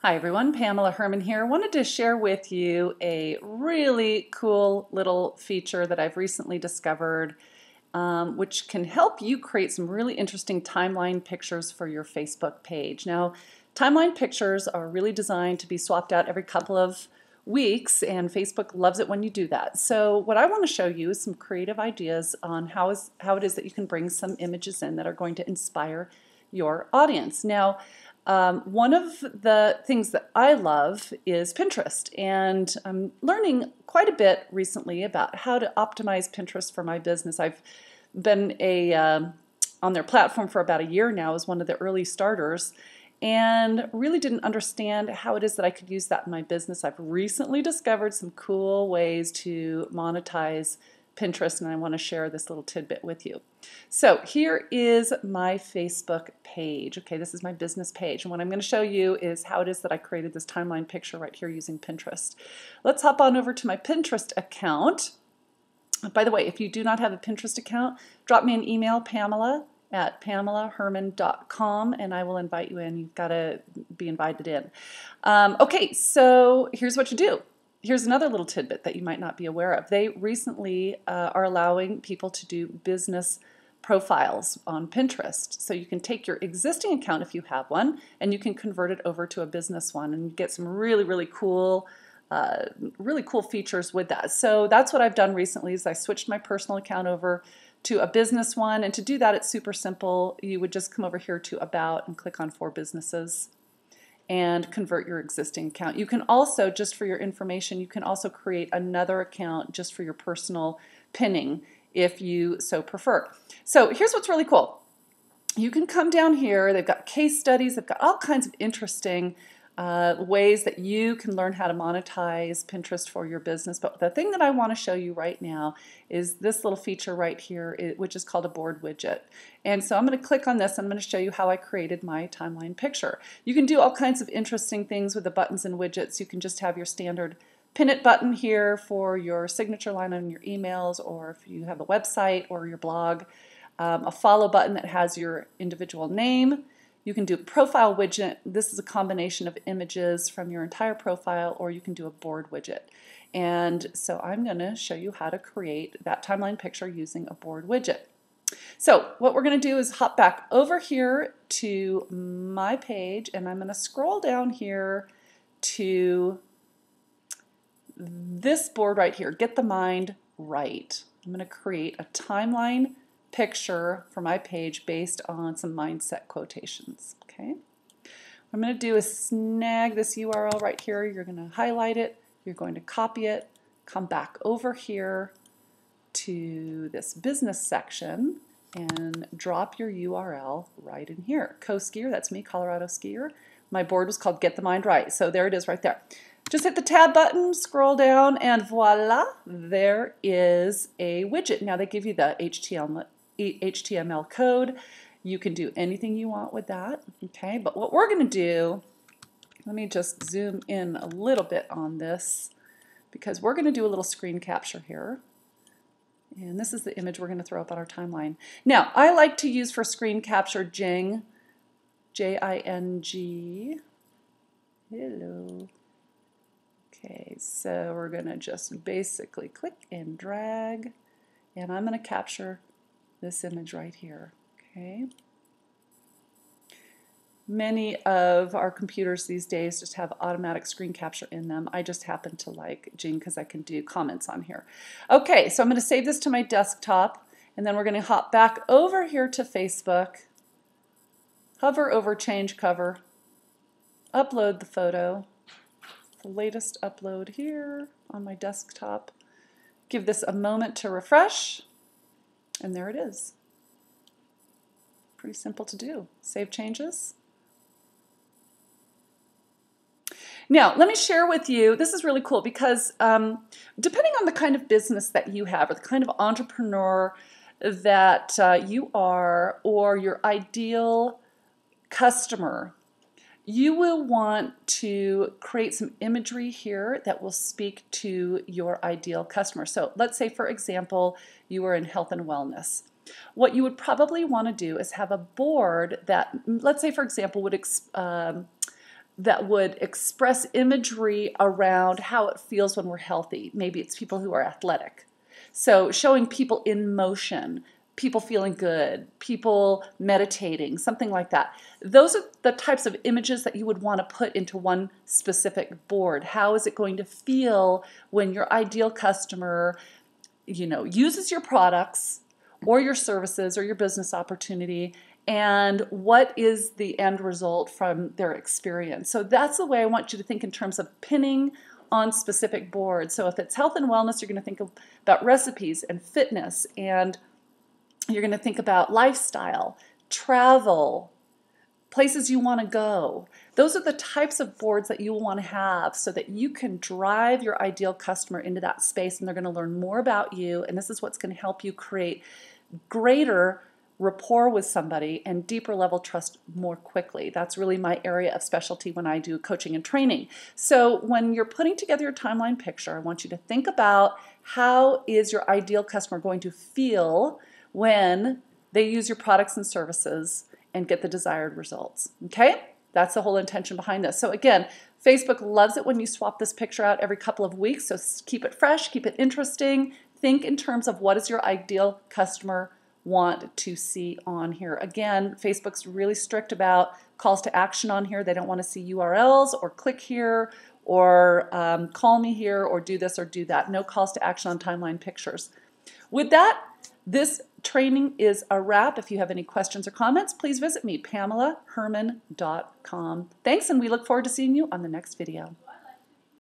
Hi everyone, Pamela Herrmann here. Wanted to share with you a really cool little feature that I've recently discovered, which can help you create some really interesting timeline pictures for your Facebook page. Now, timeline pictures are really designed to be swapped out every couple of weeks, and Facebook loves it when you do that. So what I want to show you is some creative ideas on how it is that you can bring some images in that are going to inspire your audience. Now, one of the things that I love is Pinterest, and I'm learning quite a bit recently about how to optimize Pinterest for my business. I've been on their platform for about a year now as one of the early starters, and really didn't understand how it is that I could use that in my business. I've recently discovered some cool ways to monetize Pinterest, and I want to share this little tidbit with you. So here is my Facebook page. Okay, this is my business page, and what I'm going to show you is how it is that I created this timeline picture right here using Pinterest. Let's hop on over to my Pinterest account. By the way, if you do not have a Pinterest account, drop me an email, pamela@pamelaherrmann.com, and I will invite you in. You've got to be invited in. Okay, so here's what you do. Here's another little tidbit that you might not be aware of. They recently are allowing people to do business profiles on Pinterest. So you can take your existing account if you have one, and you can convert it over to a business one, and you get some really cool features with that. So that's what I've done recently is I switched my personal account over to a business one, and to do that it's super simple. You would just come over here to About and click on For Businesses and convert your existing account. You can also, just for your information, you can also create another account just for your personal pinning if you so prefer. So here's what's really cool. You can come down here, they've got case studies, they've got all kinds of interesting ways that you can learn how to monetize Pinterest for your business. But the thing that I want to show you right now is this little feature right here, which is called a board widget. And so I'm going to click on this. I'm going to show you how I created my timeline picture. You can do all kinds of interesting things with the buttons and widgets. You can just have your standard pin it button here for your signature line on your emails, or if you have a website or your blog, a follow button that has your individual name. You can do a profile widget. This is a combination of images from your entire profile, or you can do a board widget. And so I'm going to show you how to create that timeline picture using a board widget. So what we're going to do is hop back over here to my page, and I'm going to scroll down here to this board right here, Get the Mind Right. I'm going to create a timeline picture for my page based on some mindset quotations. Okay, what I'm going to do is snag this URL right here. You're going to highlight it, you're going to copy it, come back over here to this business section and drop your URL right in here. Co-skier, that's me, Colorado skier. My board was called Get the Mind Right, so there it is right there. Just hit the tab button, scroll down, and voila, there is a widget. Now they give you the HTML code. You can do anything you want with that, okay? But what we're going to do, let me just zoom in a little bit on this, because we're going to do a little screen capture here. And this is the image we're going to throw up on our timeline. Now, I like to use for screen capture Jing, J-I-N-G. Hello. Okay, so we're going to just basically click and drag, and I'm going to capture this image right here. Okay. Many of our computers these days just have automatic screen capture in them. I just happen to like Jing because I can do comments on here. Okay, so I'm going to save this to my desktop, and then we're going to hop back over here to Facebook, hover over Change Cover, upload the photo. The latest upload here on my desktop. Give this a moment to refresh, and there it is. Pretty simple to do. Save changes. Now, let me share with you, this is really cool because depending on the kind of business that you have or the kind of entrepreneur that you are, or your ideal customer, you will want to create some imagery here that will speak to your ideal customer. So let's say, for example, you are in health and wellness. What you would probably want to do is have a board that, let's say, for example, would that would express imagery around how it feels when we're healthy. Maybe it's people who are athletic. So showing people in motion, people feeling good, people meditating, something like that. Those are the types of images that you would want to put into one specific board. How is it going to feel when your ideal customer, uses your products or your services or your business opportunity, and what is the end result from their experience? So that's the way I want you to think in terms of pinning on specific boards. So if it's health and wellness, you're going to think about recipes and fitness, and you're going to think about lifestyle, travel, places you want to go. Those are the types of boards that you will want to have so that you can drive your ideal customer into that space, and they're going to learn more about you, and this is what's going to help you create greater rapport with somebody and deeper level trust more quickly. That's really my area of specialty when I do coaching and training. So when you're putting together your timeline picture, I want you to think about how is your ideal customer going to feel when they use your products and services and get the desired results. Okay? That's the whole intention behind this. So again, Facebook loves it when you swap this picture out every couple of weeks. So keep it fresh, keep it interesting. Think in terms of what does your ideal customer want to see on here. Again, Facebook's really strict about calls to action on here. They don't want to see URLs or click here or call me here or do this or do that. No calls to action on timeline pictures. With that, this training is a wrap. If you have any questions or comments, please visit me, PamelaHerrmann.com. Thanks, and we look forward to seeing you on the next video.